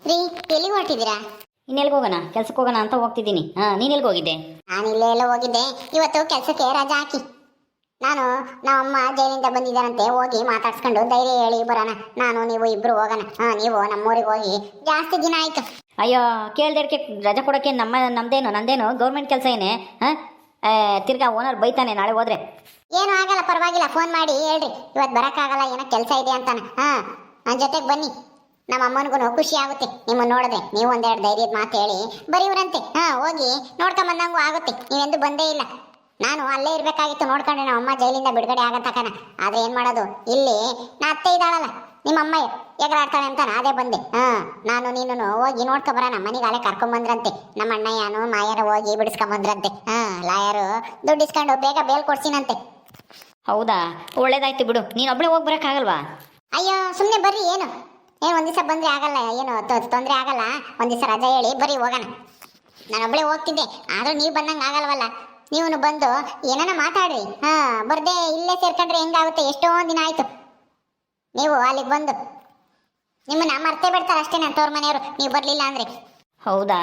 ರೀ ಎಲ್ಲಿಗೆ ಹೊರಟಿದ್ದೀರಾ? ಇನ್ನೆಲ್ಗೆ ಹೋಗೋಣ, ಕೆಲ್ಸಕ್ಕೆ ಹೋಗೋಣ ಅಂತ ಹೋಗ್ತಿದ್ದೀನಿ. ನೀನ್ ಎಲ್ಗೆ ಹೋಗಿದ್ದೆ? ನಾನು ಇಲ್ಲೇ ಎಲ್ಲ ಹೋಗಿದ್ದೆ. ಇವತ್ತು ಕೆಲಸಕ್ಕೆ ರಜಾ ಹಾಕಿ ನಾನು ನಮ್ಮಮ್ಮ ಜೈಲಿಂದ ಬಂದಿದ್ದಾರಂತೆ, ಹೋಗಿ ಮಾತಾಡ್ಸ್ಕೊಂಡು ಧೈರ್ಯ ಹೇಳಿ ಬರೋಣ. ನಾನು ನೀವು ಇಬ್ರು ಹೋಗೋಣ. ನೀವು ನಮ್ಮೂರಿಗೆ ಹೋಗಿ ಜಾಸ್ತಿ ದಿನ ಆಯ್ತು. ಅಯ್ಯೋ, ಕೇಳ್ದೇಡ್ಕೆ ರಜಾ ಕೊಡೋಕ್ಕೆ ನಂದೇನು ಗೌರ್ಮೆಂಟ್ ಕೆಲಸ ಏನೇ? ತಿರ್ಗಾ ಓನರ್ ಬೈತಾನೆ ನಾಳೆ ಹೋದ್ರೆ. ಏನು ಆಗಲ್ಲ, ಪರವಾಗಿಲ್ಲ, ಫೋನ್ ಮಾಡಿ ಹೇಳ್ರಿ ಇವತ್ತು ಬರೋಕ್ಕಾಗಲ್ಲ, ಏನೋ ಕೆಲಸ ಇದೆ ಅಂತಾನೆ. ನನ್ನ ಜೊತೆಗೆ ಬನ್ನಿ, ನಮ್ಮ ಅಮ್ಮನಿಗೂ ಖುಷಿ ಆಗುತ್ತೆ ನಿಮ್ಮನ್ನು ನೋಡಿದ್ರೆ. ನೀವು ಒಂದೆರಡು ಧೈರ್ಯದ ಮಾತು ಹೇಳಿ ಬರೀವ್ರಂತೆ. ಹೋಗಿ ನೋಡ್ಕೊಂಬಂದಂಗೂ ಆಗುತ್ತೆ. ನೀವೆಂದು ಬಂದೇ ಇಲ್ಲ. ನಾನು ಅಲ್ಲೇ ಇರಬೇಕಾಗಿತ್ತು ನೋಡ್ಕೊಂಡ್ರೆ, ನಮ್ಮ ಅಮ್ಮ ಜೈಲಿಂದ ಬಿಡುಗಡೆ ಆಗತ್ತಕನ. ಆದರೆ ಏನು ಮಾಡೋದು, ಇಲ್ಲಿ ನಾ ಅತ್ತೆ ಇದ್ದಾಳಲ್ಲ ನಿಮ್ಮ ಅಮ್ಮ ಎಗರಾಡ್ತಾಳೆ ಅಂತ ಅದೇ ಬಂದೆ. ನಾನು ನೀನು ಹೋಗಿ ನೋಡ್ಕೊಬರೋಣ. ಮನೆಗೆ ಅಲ್ಲೇ ಕರ್ಕೊಂಬಂದ್ರಂತೆ ನಮ್ಮ ಅಣ್ಣಯ್ಯನು ಮಾಯರು ಹೋಗಿ ಬಿಡಿಸ್ಕೊಂಬಂದ್ರಂತೆ. ಲಾಯರು ದುಡ್ಡು ಇಸ್ಕೊಂಡು ಬೇಗ ಬೇಲ್ ಕೊಡ್ಸಿನಂತೆ. ಹೌದಾ, ಒಳ್ಳೇದಾಯ್ತು ಬಿಡು. ನೀನು ಒಬ್ಬಳೇ ಹೋಗಿ ಬರೋಕ್ಕಾಗಲ್ವಾ? ಅಯ್ಯೋ ಸುಮ್ಮನೆ ಬರ್ರಿ. ಏನು ಒಂದು ದಿವಸ ಬಂದರೆ ಆಗಲ್ಲ, ಏನು ತೊಂದರೆ ಆಗಲ್ಲ. ಒಂದು ದಿವಸ ರಜಾ ಹೇಳಿ ಬರೀ ಹೋಗೋಣ. ನಾನೊಬ್ಬಳೇ ಹೋಗ್ತಿದ್ದೆ, ಆದರೂ ನೀವು ಬಂದಂಗೆ ಆಗಲ್ವಲ್ಲ. ನೀವು ಬಂದು ಏನಾನ ಮಾತಾಡ್ರಿ. ಬರ್ದೆ ಇಲ್ಲೇ ಸೇರ್ಕೊಂಡ್ರೆ ಹೆಂಗಾಗುತ್ತೆ? ಎಷ್ಟೊಂದು ದಿನ ಆಯ್ತು. ನೀವು ಅಲ್ಲಿಗೆ ಬಂದು ನಿಮ್ಮನ್ನ ಮರ್ತೇ ಬಿಡ್ತಾರೆ ಅಷ್ಟೇ ನನ್ನ ತವ್ರ ಮನೆಯವರು, ನೀವು ಬರಲಿಲ್ಲ ಅಂದರೆ. ಹೌದಾ,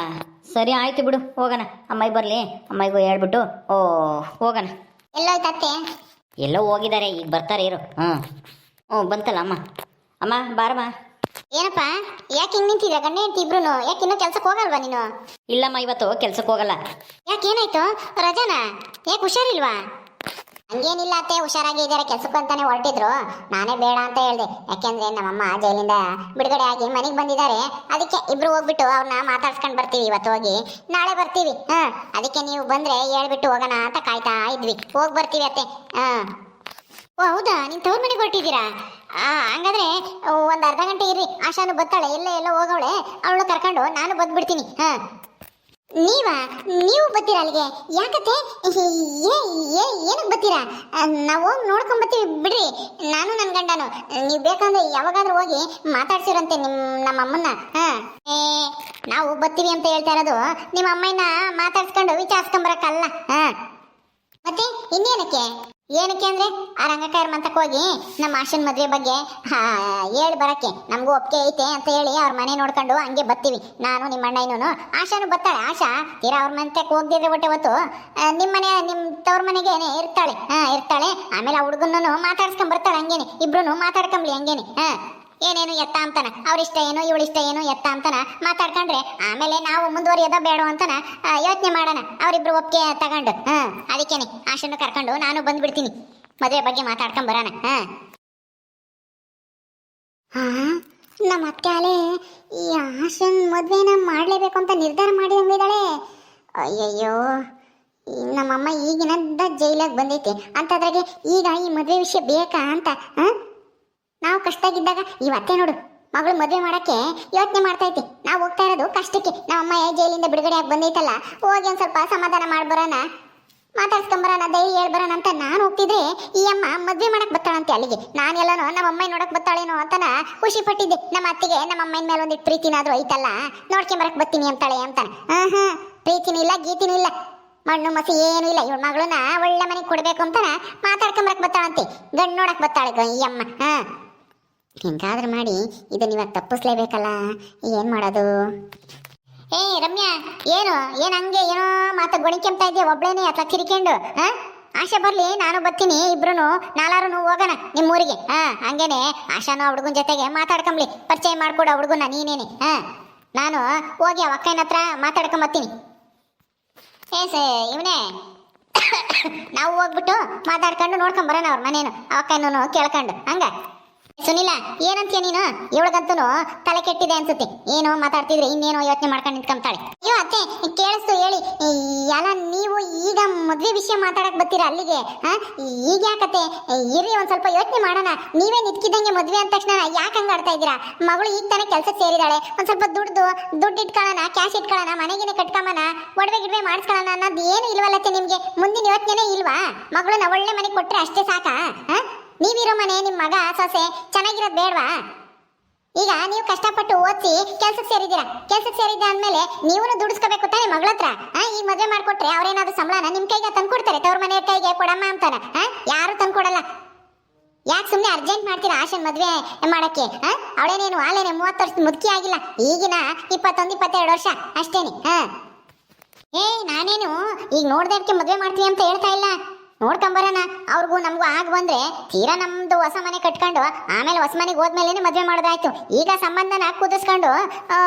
ಸರಿ ಆಯ್ತು ಬಿಡು, ಹೋಗೋಣ. ಅಮ್ಮಾಯಿ ಬರಲಿ, ಅಮ್ಮಾಯಿಗೂ ಹೇಳ್ಬಿಟ್ಟು ಹೋಗೋಣ. ಎಲ್ಲೋಯ್ತು ಅತ್ತೆ? ಎಲ್ಲೋ ಹೋಗಿದ್ದಾರೆ, ಈಗ ಬರ್ತಾರೆ ಇರು. ಬಂತಲ್ಲ ಅಮ್ಮ. ಅಮ್ಮ ಬಾರಮ್ಮ. ಏನಪ್ಪ, ಯಾಕೆ ಹಿಂಗೆ ನಿಂತಿದ್ದ ಗಂಡ ಹೆಂಡತಿ ಇಬ್ರು? ಯಾಕೆ ಇನ್ನೂ ಕೆಲ್ಸಕ್ಕೆ ಹೋಗಲ್ವಾ ನೀನು? ಇಲ್ಲಮ್ಮ, ಇವತ್ತು ಕೆಲ್ಸಕ್ಕೆ ಹೋಗಲ್ಲ. ಯಾಕೆ, ಏನಾಯ್ತು? ರಜಾನಾ? ಯಾಕೆ ಹುಷಾರಿಲ್ವಾ? ಹಂಗೇನಿಲ್ಲ ಅತ್ತೆ, ಹುಷಾರಾಗಿ ಇದ್ದಾರೆ, ಕೆಲ್ಸಕ್ಕೆ ಅಂತಾನೆ ಹೊರಟಿದ್ರು. ನಾನೇ ಬೇಡ ಅಂತ ಹೇಳ್ದೆ. ಯಾಕೆಂದ್ರೆ ನಮ್ಮಮ್ಮ ಜೈಲಿಂದ ಬಿಡುಗಡೆ ಆಗಿ ಮನೆಗೆ ಬಂದಿದ್ದಾರೆ. ಅದಕ್ಕೆ ಇಬ್ರು ಹೋಗ್ಬಿಟ್ಟು ಅವ್ರನ್ನ ಮಾತಾಡ್ಸ್ಕೊಂಡು ಬರ್ತೀವಿ. ಇವತ್ತು ಹೋಗಿ ನಾಳೆ ಬರ್ತೀವಿ. ಅದಕ್ಕೆ ನೀವು ಬಂದ್ರೆ ಹೇಳ್ಬಿಟ್ಟು ಹೋಗೋಣ ಅಂತ ಕಾಯ್ತಾ ಇದ್ವಿ. ಹೋಗಿ ಬರ್ತೀವಿ ಅತ್ತೆ. ಓ ಹೌದಾ, ನೀನು ತವ್ರ ಮನೆಗೆ ಹೊರಟಿದ್ದೀರಾ? ಹಂಗಾದ್ರೆ ಒಂದು ಅರ್ಧ ಗಂಟೆ ಇರ್ರಿ. ಆಶಾನು ಬರ್ತಾಳೆ, ಎಲ್ಲೋ ಹೋಗವಳೆ, ಅವಳು ಕರ್ಕೊಂಡು ನಾನು ಬಂದ್ಬಿಡ್ತೀನಿ. ನೀವು ಬರ್ತೀರಾ ಅಲ್ಲಿಗೆ? ಯಾಕತ್ತೆ, ಏನಕ್ಕೆ ಬರ್ತೀರಾ? ನಾವು ಹೋಗಿ ನೋಡ್ಕೊಂಬರ್ತೀವಿ ಬಿಡ್ರಿ, ನಾನು ನನ್ನ ಗಂಡನು. ನೀವು ಬೇಕಂದ್ರೆ ಯಾವಾಗಾದ್ರೂ ಹೋಗಿ ಮಾತಾಡ್ಸಿರಂತೆ ನಮ್ಮ ಅಮ್ಮನ್ನ. ನಾವು ಬರ್ತೀವಿ ಅಂತ ಹೇಳ್ತಾ ಇರೋದು ನಿಮ್ಮ ಅಮ್ಮನ ಮಾತಾಡ್ಸ್ಕೊಂಡು ವಿಚಾರಿಸ್ಕೊಂಬರಕ್ಕಲ್ಲ. ಮತ್ತೆ ಇನ್ನೇನಕ್ಕೆ? ಏನಕ್ಕೆ ಅಂದ್ರೆ ಆ ರಂಗಕಾಯರ್ ಮಂತಕ್ಕೆ ಹೋಗಿ ನಮ್ಮ ಆಶನ್ ಮದುವೆ ಬಗ್ಗೆ ಹೇಳಿ ಬರಕ್ಕೆ ನಮಗೂ ಒಪ್ಪಿಗೆ ಐತೆ ಅಂತ ಹೇಳಿ ಅವ್ರ ಮನೆ ನೋಡ್ಕೊಂಡು ಹಂಗೆ ಬರ್ತೀವಿ. ನಾನು ನಿಮ್ಮ ಅಣ್ಣ ಇನ್ನೂ ಆಶಾನು ಬರ್ತಾಳೆ. ಆಶಾ ತೀರಾ ಅವ್ರ ಮಂತಕ್ಕೆ ಹೋಗ್ದಿದ್ರೆ ಹೊಟ್ಟೆ ಹೊತ್ತು ನಿಮ್ಮ ತವ್ರ ಮನೆಗೇನೆ ಇರ್ತಾಳೆ. ಇರ್ತಾಳೆ. ಆಮೇಲೆ ಆ ಹುಡುಗನೂ ಮಾತಾಡ್ಸ್ಕೊಂಡ್ ಬರ್ತಾಳೆ. ಹಂಗೇನೆ ಇಬ್ರು ಮಾತಾಡ್ಕೊಂಬ್ಲಿ ಹಂಗೇನೆ. ಏನೇನು ಎತ್ತ ಅಂತಾನ, ಅವ್ರಿಷ್ಟ ಏನು ಇವಳಿಷ್ಟ ಏನು ಎತ್ತ ಅಂತಾನ ಮಾತಾಡ್ಕೊಂಡ್ರೆ ಆಮೇಲೆ ನಾವು ಮುಂದುವರಿಯೋದ ಬೇಡ ಅಂತಾನ ಯೋಚನೆ ಮಾಡೋಣ. ಅವರಿಬ್ರು ಒಪ್ಪಿಗೆ ತಗೊಂಡು. ಅದಕ್ಕೇನೆ ಆಶನ್ನು ಕರ್ಕೊಂಡು ನಾನು ಬಂದ್ಬಿಡ್ತೀನಿ, ಮದುವೆ ಬಗ್ಗೆ ಮಾತಾಡ್ಕೊಂಡ್ ಬರೋಣ. ನಮ್ಮ ಅತ್ತೆ ಅಲೆ ಈ ಆಶನ್ ಮದುವೆನ ಮಾಡ್ಲೇಬೇಕು ಅಂತ ನಿರ್ಧಾರ ಮಾಡಿ ಹಂಗಿದ್ದಾಳೆ. ಅಯ್ಯಯ್ಯೋ, ನಮ್ಮಮ್ಮ ಈಗಿನದ ಜೈಲಾಗ ಬಂದೈತೆ ಅಂತದ್ರಾಗೆ ಈಗ ಈ ಮದುವೆ ವಿಷಯ ಬೇಕಾ ಅಂತ. ನಾವು ಕಷ್ಟಾಗಿದ್ದಾಗ ಇವತ್ತೇ ನೋಡು ಮಗಳು ಮದುವೆ ಮಾಡಕ್ಕೆ ಯೋಚನೆ ಮಾಡ್ತಾ ಐತಿ. ನಾವು ಹೋಗ್ತಾ ಇರೋದು ಕಷ್ಟಕ್ಕೆ. ನಮ್ಮಮ್ಮ ಜೈಲಿಂದ ಬಿಡುಗಡೆ ಆಗಿ ಬಂದೈತಲ್ಲ, ಹೋಗಿ ಒಂದು ಸ್ವಲ್ಪ ಸಮಾಧಾನ ಮಾಡ್ಬರೋಣ, ಮಾತಾಡ್ಸ್ಕೊಂಬರೋಣ, ಧೈರ್ಯ ಹೇಳ್ಬರೋಣ ಅಂತ ನಾನು ಹೋಗ್ತಿದ್ರೆ ಈ ಅಮ್ಮ ಮದುವೆ ಮಾಡಕ್ ಬರ್ತಾಳಂತೆ ಅಲ್ಲಿಗೆ. ನಾನೆಲ್ಲನೋ ನಮ್ಮ ಅಮ್ಮ ನೋಡಕ್ ಬರ್ತಾಳೇನೋ ಅಂತನ ಖುಷಿ ಪಟ್ಟಿದ್ದೆ. ನಮ್ಮ ಅತ್ತಿಗೆ ನಮ್ಮ ಅಮ್ಮನ ಮೇಲೆ ಒಂದಿಟ್ಟು ಪ್ರೀತಿನಾದ್ರೂ ಐತಲ್ಲ, ನೋಡ್ಕೊಂಬರಕ್ ಬರ್ತೀನಿ ಅಂತಾಳೆ ಅಂತಾನೆ. ಪ್ರೀತಿನೂ ಇಲ್ಲ, ಗೀತಿನೂ ಇಲ್ಲ, ಮಣ್ಣು ಮಸಿ ಏನೂ ಇಲ್ಲ. ಇವಳ ಮಗಳನ್ನ ಒಳ್ಳೆ ಮನೆಗೆ ಕೊಡ್ಬೇಕು ಅಂತಾನ ಮಾತಾಡ್ಕೊಂಬರಕ್ ಬರ್ತಾಳಂತೆ, ಗಂಡು ನೋಡಕ್ ಬರ್ತಾಳೆ ಈ ಅಮ್ಮ. ಹಿಂಗಾದ್ರೆ ಮಾಡಿ ಇದನ್ನ ಇವಾಗ ತಪ್ಪಿಸ್ಲೇಬೇಕಲ್ಲ, ಏನ್ ಮಾಡೋದು? ರಮ್ಯಾ, ಏನು ಹಂಗೆ ಏನೋ ಮಾತು ಗೊಣಿಕೆಂತ ಇದೆಯಾ ಒಬ್ಳೇನೆ ಅಥವಾ ಕಿರಿಕೊಂಡು? ಆಶಾ ಬರ್ಲಿ, ನಾನು ಬರ್ತೀನಿ, ಇಬ್ರು ನಾಲಾರು ಹೋಗೋಣ ನಿಮ್ಮೂರಿಗೆ. ಹಂಗೇನೆ ಆಶಾನು ಹುಡುಗನ ಜೊತೆಗೆ ಮಾತಾಡ್ಕೊಂಬ್ಲಿ, ಪರಿಚಯ ಮಾಡ್ಕೊಡು ಹುಡುಗನ ನೀನೇನೆ. ನಾನು ಹೋಗಿ ಆ ಅಕ್ಕನ ಹತ್ರ ಮಾತಾಡ್ಕೊಂಬರ್ತೀನಿ. ಇವನೇ ನಾವು ಹೋಗ್ಬಿಟ್ಟು ಮಾತಾಡ್ಕೊಂಡು ನೋಡ್ಕೊಂಬರೋಣ ಅವ್ರ ಮನೇನು, ಆ ಅಕ್ಕನೂ ಕೇಳ್ಕೊಂಡು. ಹಂಗ ಸುನಿಲ, ಏನಂತೀಯ ನೀನು? ಇವಳಿಗಂತೂ ತಲೆ ಕೆಟ್ಟಿದೆ ಅನ್ಸುತ್ತೆ. ಏನೋ ಮಾತಾಡ್ತಿದ್ರೆ ಇನ್ನೇನೋ ಯೋಚನೆ ಮಾಡ್ಕೊಂಡು ನಿಂತ್ಕೊಂತಾಳೆ. ಅಯ್ಯೋ ಅತ್ತೆ, ಕೇಳಿಸ್ತು ಹೇಳಿ. ಎಲ್ಲ ನೀವು ಈಗ ಮದ್ವೆ ವಿಷಯ ಮಾತಾಡಕ್ ಬರ್ತೀರಾ ಅಲ್ಲಿಗೆ? ಈಗ ಯಾಕತ್ತೆ? ಇರಿ, ಒಂದ್ ಸ್ವಲ್ಪ ಯೋಚನೆ ಮಾಡೋಣ. ನೀವೇ ನಿಂತ್ಕಿದಂಗೆ ಮದ್ವೆ ಅಂದ ತಕ್ಷಣ ಯಾಕೆ ಹಂಗ ಆಡ್ತಾ ಇದ್ದೀರಾ? ಮಗಳು ಈಗ ತಾನೇ ಕೆಲ್ಸಕ್ಕೆ ಸೇರಿದಾಳೆ, ಒಂದ್ ಸ್ವಲ್ಪ ದುಡ್ಡು ಇಟ್ಕೊಳ್ಳೋಣ, ಕ್ಯಾಶ್ ಇಟ್ಕೊಳ್ಳೋಣ, ಮನೆಗೇನೆ ಕಟ್ಕೊಂಬನ, ಒಡವೆ ಗಿಡವೆ ಮಾಡಿಸ್ಕೊಳ್ಳೋಣ ಅನ್ನೋದು ಏನು ಇಲ್ವಲ್ಲತ್ತೆ ನಿಮ್ಗೆ? ಮುಂದಿನ ಯೋಚನೆ ಇಲ್ವಾ? ಮಗಳನ್ನ ಒಳ್ಳೆ ಮನೆಗೆ ಕೊಟ್ರೆ ಅಷ್ಟೇ ಸಾಕಾ? ನೀವಿರೋ ಮನೆ, ನಿಮ್ಮ ಮಗ ಸೊಸೆ ಚೆನ್ನಾಗಿರೋದು ಬೇಡವಾ? ಈಗ ನೀವು ಕಷ್ಟಪಟ್ಟು ಓದಿಸಿ ಕೆಲ್ಸಕ್ಕೆ ಸೇರಿದ್ದೀರಾ. ಕೆಲ್ಸಕ್ಕೆ ಸೇರಿದ್ದ ಅಂದ್ಮೇಲೆ ನೀವು ದುಡಿಸ್ಕೋಬೇಕು ತಾನೆ ಮಗಳ ಹತ್ರ. ಈ ಮದುವೆ ಮಾಡ್ಕೊಟ್ರೆ ಅವ್ರೇನಾದ್ರು ಸಂಬಳನ ನಿಮ್ ಕೈಗೆ ತಂದ್ಕೊಡ್ತಾರೆ? ತವ್ರ ಮನೆ ಕೈಗೆ ಕೊಡಮ್ಮ ಅಂತಾರ? ಯಾರು ತಂದ್ಕೊಡಲ್ಲ. ಯಾಕೆ ಸುಮ್ಮನೆ ಅರ್ಜೆಂಟ್ ಮಾಡ್ತೀರಾ ಆಶನ್ ಮದ್ವೆ ಮಾಡಕ್ಕೆ? ಅವಳೇನೇನು ಆಲೇನೆ 30 ವರ್ಷದ ಮುದುಕಿ ಆಗಿಲ್ಲ, ಈಗಿನ 21-22 ವರ್ಷ ಅಷ್ಟೇನೆ. ನಾನೇನು ಈಗ ನೋಡ್ದಕ್ಕೆ ಮದ್ವೆ ಮಾಡ್ತೀವಿ ಅಂತ ಹೇಳ್ತಾ ಇಲ್ಲ, ನೋಡ್ಕೊಂಬರೋಣ. ಅವ್ರಿಗೂ ನಮಗೂ ಆಗ ಬಂದ್ರೆ ತೀರಾ ನಮ್ದು ಹೊಸ ಮನೆ ಕಟ್ಕೊಂಡು ಆಮೇಲೆ ಹೊಸ ಮನೆಗೆ ಹೋದ್ಮೇಲೆ ಮದ್ವೆ ಮಾಡೋದಾಯ್ತು. ಈಗ ಸಂಬಂಧನ ಕುದಿಸ್ಕೊಂಡು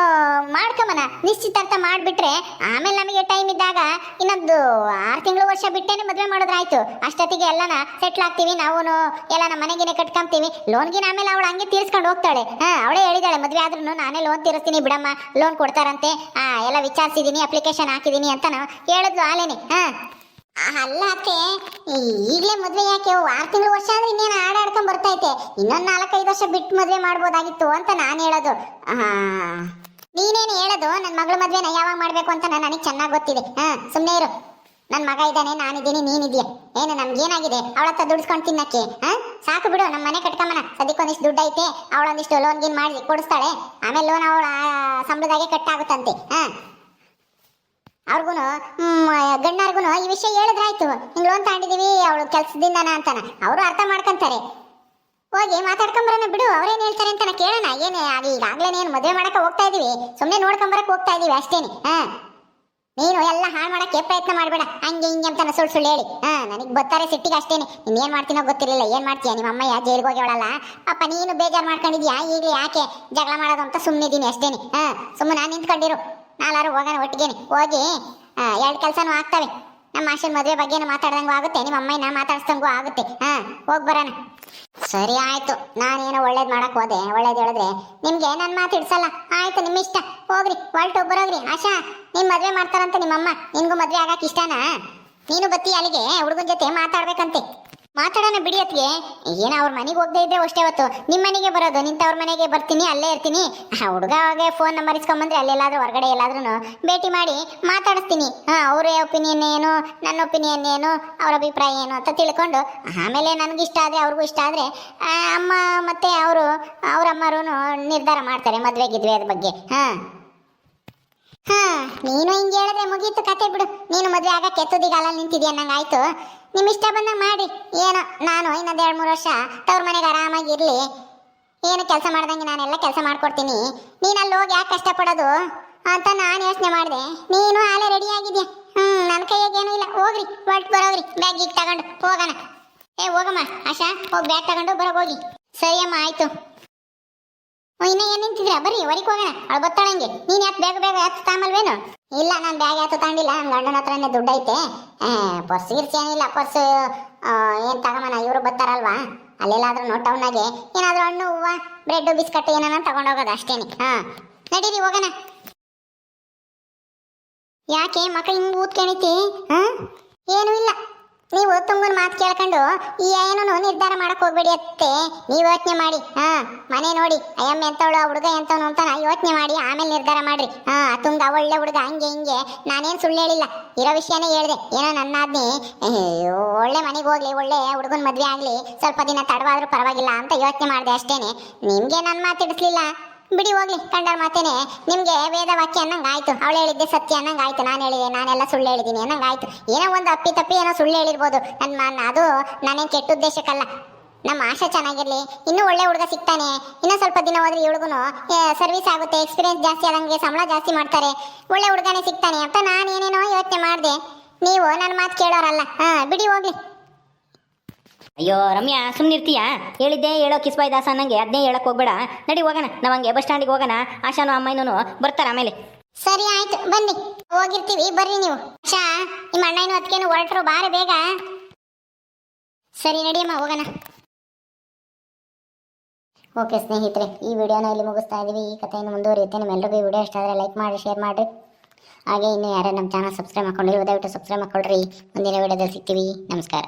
ಮಾಡ್ಕೊಂಬನ, ನಿಶ್ಚಿತಾರ್ಥ ಮಾಡ್ಬಿಟ್ರೆ ಆಮೇಲೆ ನಮಗೆ ಟೈಮ್ ಇದ್ದಾಗ ಇನ್ನೊಂದು 6 ತಿಂಗಳು ವರ್ಷ ಬಿಟ್ಟೇನೆ ಮದ್ವೆ ಮಾಡೋದಾಯ್ತು. ಅಷ್ಟೊತ್ತಿಗೆ ಎಲ್ಲನ ಸೆಟ್ಲ್ ಆಗ್ತೀವಿ, ನಾವು ಎಲ್ಲ ನಮ್ಮ ಮನೆಗೇನೆ ಕಟ್ಕೊಂತೀವಿ. ಲೋನ್ಗಿನ ಆಮೇಲೆ ಅವಳು ಹಂಗೆ ತೀರ್ಸ್ಕೊಂಡು ಹೋಗ್ತಾಳೆ. ಅವಳೇ ಹೇಳಿದಾಳೆ ಮದ್ವೆ ಆದ್ರೂ ನಾನೇ ಲೋನ್ ತೀರಿಸ್ತೀನಿ ಬಿಡಮ್ಮ, ಲೋನ್ ಕೊಡ್ತಾರಂತೆ, ಎಲ್ಲ ವಿಚಾರಿಸಿದೀನಿ, ಅಪ್ಲಿಕೇಶನ್ ಹಾಕಿದೀನಿ ಅಂತ ಹೇಳಿದ್ಲು ಆಲೇನೆ. ಅಲ್ಲ ಅತ್ತೆ, ಈಗಲೇ ಮದ್ವೆ ಯಾಕೆ? 6 ತಿಂಗಳು ವರ್ಷ ಅಂದ್ರೆ ಇನ್ನೇನು ಆಡ್ಕೊಂಡ್ ಬರ್ತೈತೆ, ಇನ್ನೊಂದು 4-5 ವರ್ಷ ಬಿಟ್ಟು ಮದ್ವೆ ಮಾಡ್ಬೋದಾಗಿತ್ತು ಅಂತ ನಾನು ಹೇಳೋದು. ನೀನೇನು ಹೇಳೋದು? ನನ್ನ ಮಗಳ ಮದ್ವೆನ ಯಾವಾಗ ಮಾಡ್ಬೇಕು ಅಂತ ನನಗೆ ಚೆನ್ನಾಗಿ ಗೊತ್ತಿದೆ. ಸುಮ್ಮನೆ ಇರು. ನನ್ನ ಮಗ ಇದ್ದಾನೆ, ನಾನಿದ್ದೀನಿ, ನೀನಿದ್ಯಾ. ಏನು ನಮ್ಗೇನಾಗಿದೆ ಅವಳ ಹತ್ರ ದುಡ್ಸ್ಕೊಂಡು ತಿನ್ನಕ್ಕೆ? ಸಾಕು ಬಿಡು, ನಮ್ಮ ಮನೆ ಕಟ್ಕೊಂಬನ. ಸದ್ಯಕ್ಕೆ ಒಂದಿಷ್ಟು ದುಡ್ಡು ಐತೆ, ಅವಳೊಂದಿಷ್ಟು ಲೋನ್ ಗೀನ್ ಮಾಡಿ ಕೊಡಿಸ್ತಾಳೆ, ಆಮೇಲೆ ಲೋನ್ ಅವಳ ಸಂಬಳದಾಗೆ ಕಟ್ಟಾಗುತ್ತಂತೆ. ಅವ್ರಿಗೂ ಗಂಡಾರ್ಗು ಈ ವಿಷಯ ಹೇಳಿದ್ರಾಯ್ತು, ಹಿಂಗ್ ಲೋನ್ ತಗೊಂಡಿದೀವಿ ಅವಳು ಕೆಲ್ಸದಿಂದನ ಅಂತಾನ. ಅವರು ಅರ್ಥ ಮಾಡ್ಕೊಂತಾರೆ. ಹೋಗಿ ಮಾತಾಡ್ಕೊಂಬರೋಣ ಬಿಡು, ಅವ್ರೇನ್ ಹೇಳ್ತಾರೆ ಅಂತ ಕೇಳೋಣ. ಏನೇ ಈಗಾಗ್ಲೇ ಏನು ಮದುವೆ ಮಾಡಕ್ಕೆ ಹೋಗ್ತಾ ಇದೀವಿ, ಸುಮ್ಮನೆ ನೋಡ್ಕೊಂಬರಕ್ ಹೋಗ್ತಾ ಇದೀವಿ ಅಷ್ಟೇನೆ. ನೀನು ಎಲ್ಲ ಹಾಳು ಮಾಡಕ್ಕೆ ಪ್ರಯತ್ನ ಮಾಡಬೇಡ, ಹಂಗೆ ಹಿಂಗೆ ಅಂತ ಸುಳ್ಳು ಹೇಳಿ. ನನಗೆ ಬರ್ತಾರೆ ಸಿಟ್ಟಿಗೆ ಅಷ್ಟೇನೆ. ಇನ್ನೇನ್ ಮಾಡ್ತೀನೋ ಗೊತ್ತಿರಲಿಲ್ಲ. ಏನ್ ಮಾಡ್ತೀಯ? ನಿಮ್ಮ ಅಮ್ಮಯ್ಯ ಜೈಲ್ಗೆ ಹೋಗ್ಯವಳಲ್ಲ ಅಪ್ಪ, ನೀನು ಬೇಜಾರು ಮಾಡ್ಕೊಂಡಿದ್ಯಾ? ಈಗಲೇ ಯಾಕೆ ಜಗಳ ಮಾಡೋದು ಅಂತ ಸುಮ್ಮನಿದ್ದೀನಿ ಅಷ್ಟೇನೆ. ಸುಮ್ಮನೆ ನಾನು ನಿಂತ್ಕೊಂಡಿರು, ನಾಲ್ಕಾರು ಹೋಗೋಣ ಒಟ್ಟಿಗೆನೆ. ಹೋಗಿ 2 ಕೆಲಸನೂ ಆಗ್ತವೆ. ನಮ್ಮ ಆಶನ್ ಮದುವೆ ಬಗ್ಗೆನೂ ಮಾತಾಡ್ದಂಗೂ ಆಗುತ್ತೆ, ನಿಮ್ಮ ಅಮ್ಮಯ್ಯನ ಮಾತಾಡ್ಸ್ದಂಗೂ ಆಗುತ್ತೆ. ಹೋಗಿ ಬರೋಣ. ಸರಿ ಆಯ್ತು, ನಾನೇನೋ ಒಳ್ಳೇದು ಮಾಡಕ್ ಹೋದೆ, ಒಳ್ಳೇದು ಹೇಳಿದ್ರೆ ನಿಮ್ಗೆ ನನ್ನ ಮಾತು ಇಡ್ಸಲ್ಲ. ಆಯ್ತು, ನಿಮ್ಮ ಇಷ್ಟ, ಹೋಗ್ರಿ, ಹೊರಟು ಬರೋಗ್ರಿ. ಆಶಾ, ನೀನ್ ಮದ್ವೆ ಮಾಡ್ತಾರಂತ ನಿಮ್ಮಮ್ಮ, ನಿನ್ಗೂ ಮದ್ವೆ ಆಗಕ್ಕೆ ಇಷ್ಟನಾ? ನೀನು ಬತ್ತಿ ಅಲ್ಲಿಗೆ ಹುಡುಗನ ಜೊತೆ ಮಾತಾಡ್ಬೇಕಂತೆ. ಮಾತಾಡೋಣ ಬಿಡಿ ಅತ್ಗೆ. ಏನೋ ಅವ್ರ ಮನೆಗೆ ಹೋಗದೆ ಇದ್ರೆ ಅಷ್ಟೇ ಹೊತ್ತು ನಿಮ್ಮ ಮನೆಗೆ ಬರೋದು, ನಿಂತವ್ರ ಮನೆಗೆ ಬರ್ತೀನಿ, ಅಲ್ಲೇ ಇರ್ತೀನಿ. ಹುಡುಗಗೆ ಫೋನ್ ನಂಬರ್ ಇಸ್ಕೊಂಬಂದ್ರೆ ಅಲ್ಲೆಲ್ಲಾದ್ರೂ ಹೊರಗಡೆ ಎಲ್ಲಾದ್ರೂ ಭೇಟಿ ಮಾಡಿ ಮಾತಾಡಿಸ್ತೀನಿ. ಅವರ ಒಪಿನಿಯನ್ ಏನು, ನನ್ನ ಒಪಿನಿಯನ್ ಏನು, ಅವ್ರ ಅಭಿಪ್ರಾಯ ಏನು ಅಂತ ತಿಳ್ಕೊಂಡು ಆಮೇಲೆ ನನಗಿಷ್ಟ ಆದರೆ ಅವ್ರಿಗೂ ಇಷ್ಟ ಆದರೆ ಅಮ್ಮ ಮತ್ತೆ ಅವ್ರ ಅಮ್ಮರೂ ನಿರ್ಧಾರ ಮಾಡ್ತಾರೆ ಮದುವೆ ಗಿದ್ವೆ ಅದ್ರ ಬಗ್ಗೆ. ನೀನು ಹಿಂಗೆ ಹೇಳಿದ್ರೆ ಮುಗೀತು ಕತೆ ಬಿಡು. ನೀನು ಮದುವೆ ಆಗಕ್ಕೆ ಎತ್ತುದಿಗಾಲ ನಿಂತಿದ್ಯಾ ಅನ್ನಂಗೆ ಆಯ್ತು. ನಿಮ್ಮ ಇಷ್ಟ ಬಂದಂಗೆ ಮಾಡಿ. ಏನೋ ನಾನು ಇನ್ನೊಂದು 2-3 ವರ್ಷ ತವ್ರ ಮನೆಗೆ ಆರಾಮಾಗಿ ಇರಲಿ, ಏನು ಕೆಲಸ ಮಾಡ್ದಂಗೆ ನಾನೆಲ್ಲ ಕೆಲಸ ಮಾಡ್ಕೊಡ್ತೀನಿ. ನೀನು ಅಲ್ಲಿ ಹೋಗಿ ಯಾಕೆ ಕಷ್ಟಪಡೋದು ಅಂತ ನಾನು ಯೋಚನೆ ಮಾಡಿದೆ. ನೀನು ಆಲೇ ರೆಡಿ ಆಗಿದ್ಯಾ. ನನ್ನ ಕೈಯಾಗೇನೂ ಇಲ್ಲ. ಹೋಗ್ರಿ, ಹೊರಟು ಬರೋಗ್ರಿ, ಬ್ಯಾಗ್ ಈಗ ತಗೊಂಡು ಹೋಗೋಣ. ಹೋಗಮ್ಮ ಆಶಾ, ಹೋಗಿ ಬ್ಯಾಗ್ ತಗೊಂಡು ಬರೋಗೋಗಿ. ಸರಿ ಅಮ್ಮ, ಆಯ್ತು. ಇನ್ನ ಏನ್ ನಿಂತಿದ್ರ? ಬರ್ರಿ, ಹೊರಗೆ ಹೋಗೋಣ. ಅವಳು ಬತ್ತಾಳಂಗೆ. ನೀನ್ ಯಾಕೆ ಬೇಗ ಯಾಕೆ ತಾಮಲ್ವೇನು? ಇಲ್ಲ, ನಾನು ಬ್ಯಾಗ್ ಯಾತು ತಗೊಂಡಿಲ್ಲ, ನನ್ನ ಗಂಡನ ಹತ್ರನೇ ದುಡ್ಡು ಐತೆ. ಪರ್ಸ್ ಗಿರ್ಸ್ ಏನಿಲ್ಲ, ಪರ್ಸ್ ಏನ್ ತಗೊಂಬನ, ಇವರು ಬರ್ತಾರಲ್ವಾ, ಅಲ್ಲೆಲ್ಲಾದ್ರೂ ಟೌನಾಗೆ ಏನಾದ್ರೂ ಹಣ್ಣು ಹೂವು ಬ್ರೆಡ್ ಬಿಸ್ಕಟ್ ಏನಾನ ತಗೊಂಡೋಗೋದು ಅಷ್ಟೇನೆ. ನಡೀರಿ ಹೋಗೋಣ. ಯಾಕೆ ಮಕ್ಕಳು ಹಿಂಗೆ ಊದ್ಕಣಿತಿ? ಏನೂ ಇಲ್ಲ, ನೀವು ತುಂಗನ ಮಾತು ಕೇಳ್ಕೊಂಡು ಏನೂ ನಿರ್ಧಾರ ಮಾಡಕ್ ಹೋಗ್ಬೇಡಿ ಅತ್ತೆ. ನೀವು ಯೋಚನೆ ಮಾಡಿ. ಮನೆ ನೋಡಿ, ಅಯ್ಯಮ್ಮ ಎಂತವಳು, ಹುಡುಗ ಎಂತವನು ಅಂತ ಯೋಚನೆ ಮಾಡಿ ಆಮೇಲೆ ನಿರ್ಧಾರ ಮಾಡ್ರಿ. ತುಂಗ ಒಳ್ಳೆ ಹುಡುಗ, ಹಂಗೆ ಹಿಂಗೆ ನಾನೇನು ಸುಳ್ಳು ಹೇಳಿಲ್ಲ, ಇರೋ ವಿಷಯನೇ ಹೇಳಿದೆ. ಏನೋ ನನ್ನಾದ್ನಿ ಒಳ್ಳೆ ಮನೆಗೆ ಹೋಗ್ಲಿ, ಒಳ್ಳೆ ಹುಡುಗನ ಮದ್ವೆ ಆಗ್ಲಿ, ಸ್ವಲ್ಪ ದಿನ ತಡವಾದ್ರೂ ಪರವಾಗಿಲ್ಲ ಅಂತ ಯೋಚನೆ ಮಾಡಿದೆ ಅಷ್ಟೇನೆ. ನಿಮ್ಗೆ ನನ್ನ ಮಾತಿಡಿಸ್ಲಿಲ್ಲ ಬಿಡಿ, ಹೋಗ್ಲಿ. ಕಂಡರ ಮಾತೇನೆ ನಿಮ್ಗೆ ವೇದ ವಾಕ್ಯ ಅನ್ನಂಗೆ ಆಯ್ತು. ಅವಳು ಹೇಳಿದ್ದೆ ಸತ್ಯ ಅನ್ನಂಗೆ ಆಯ್ತು. ನಾನು ಹೇಳಿದೆ, ನಾನೆಲ್ಲ ಸುಳ್ಳು ಹೇಳಿದ್ದೀನಿ ಅನ್ನಂಗೆ ಆಯ್ತು. ಏನೋ ಒಂದು ಅಪ್ಪಿ ಏನೋ ಸುಳ್ಳು ಹೇಳಿರ್ಬೋದು. ಅದು ನಾನೇನು ಕೆಟ್ಟ ಉದ್ದೇಶಕ್ಕಲ್ಲ. ನಮ್ಮ ಆಶಾ ಚೆನ್ನಾಗಿರ್ಲಿ, ಇನ್ನೂ ಒಳ್ಳೆ ಹುಡುಗ ಸಿಗ್ತಾನೆ. ಇನ್ನೂ ಸ್ವಲ್ಪ ದಿನ ಹೋದ್ರೆ ಈ ಹುಡುಗನು ಸರ್ವಿಸ್ ಆಗುತ್ತೆ, ಎಕ್ಸ್ಪೀರಿಯನ್ಸ್ ಜಾಸ್ತಿ ಆದಂಗೆ ಸಂಬಳ ಜಾಸ್ತಿ ಮಾಡ್ತಾರೆ, ಒಳ್ಳೆ ಹುಡುಗನೇ ಸಿಗ್ತಾನೆ ಅಂತ ನಾನು ಏನೇನೋ ಯೋಚನೆ ಮಾಡಿದೆ. ನೀವು ನನ್ನ ಮಾತು ಕೇಳೋರಲ್ಲ. ಬಿಡಿ, ಹೋಗ್ಲಿ. ಅಯ್ಯೋ ರಮ್ಯಾ, ಸುಮ್ಮನಿರ್ತೀಯಾ? ಹೇಳಿದ್ದೆ ಹೇಳೋ ಕಿಸ್ಬಾಯ್ ದಾಸ ಅನ್ನಂಗೆ ಅದನ್ನೇ ಹೇಳಕ್ ಹೋಗ್ಬೇಡ. ನಡಿ ಹೋಗೋಣ, ನಾವಂಗೆ ಬಸ್ ಸ್ಟ್ಯಾಂಡಿಗೆ ಹೋಗೋಣ. ಆಶಾನು ಅಮ್ಮನೂ ಬರ್ತಾರ ಆಮೇಲೆ. ಸರಿ ಆಯ್ತು, ಬನ್ನಿ, ಹೋಗಿರ್ತೀವಿ, ಬರ್ರಿ ನೀವು. ಆಶಾ, ನಿಮ್ಮ ಅಣ್ಣನೂ ಅದಕ್ಕೇನು ಹೊರಟರು, ಬಾರೆ ಬೇಗ. ಸರಿ, ನಡಿಯಮ್ಮ, ಹೋಗೋಣ. ಓಕೆ ಸ್ನೇಹಿತರೆ, ಈ ವಿಡಿಯೋನ ಇಲ್ಲಿ ಮುಗಿಸ್ತಾ ಇದ್ದೀವಿ. ಈ ಕಥೆಯನ್ನು ಮುಂದುವರಿಯುತ್ತೆ. ನಿಮ್ಮೆಲ್ಲರಿಗೂ ಈ ವಿಡಿಯೋ ಇಷ್ಟ ಆದರೆ ಲೈಕ್ ಮಾಡಿ, ಶೇರ್ ಮಾಡಿರಿ. ಹಾಗೆ ಇನ್ನೂ ಯಾರು ನಮ್ಮ ಚಾನಲ್ ಸಬ್ಸ್ಕ್ರೈಬ್ ಮಾಡ್ಕೊಂಡಿರೋ ದಯವಿಟ್ಟು ಸಬ್ಸ್ಕ್ರೈಬ್ ಮಾಡ್ಕೊಳ್ರಿ. ಮುಂದಿನ ವಿಡಿಯೋದಲ್ಲಿ ಸಿಗ್ತೀವಿ. ನಮಸ್ಕಾರ.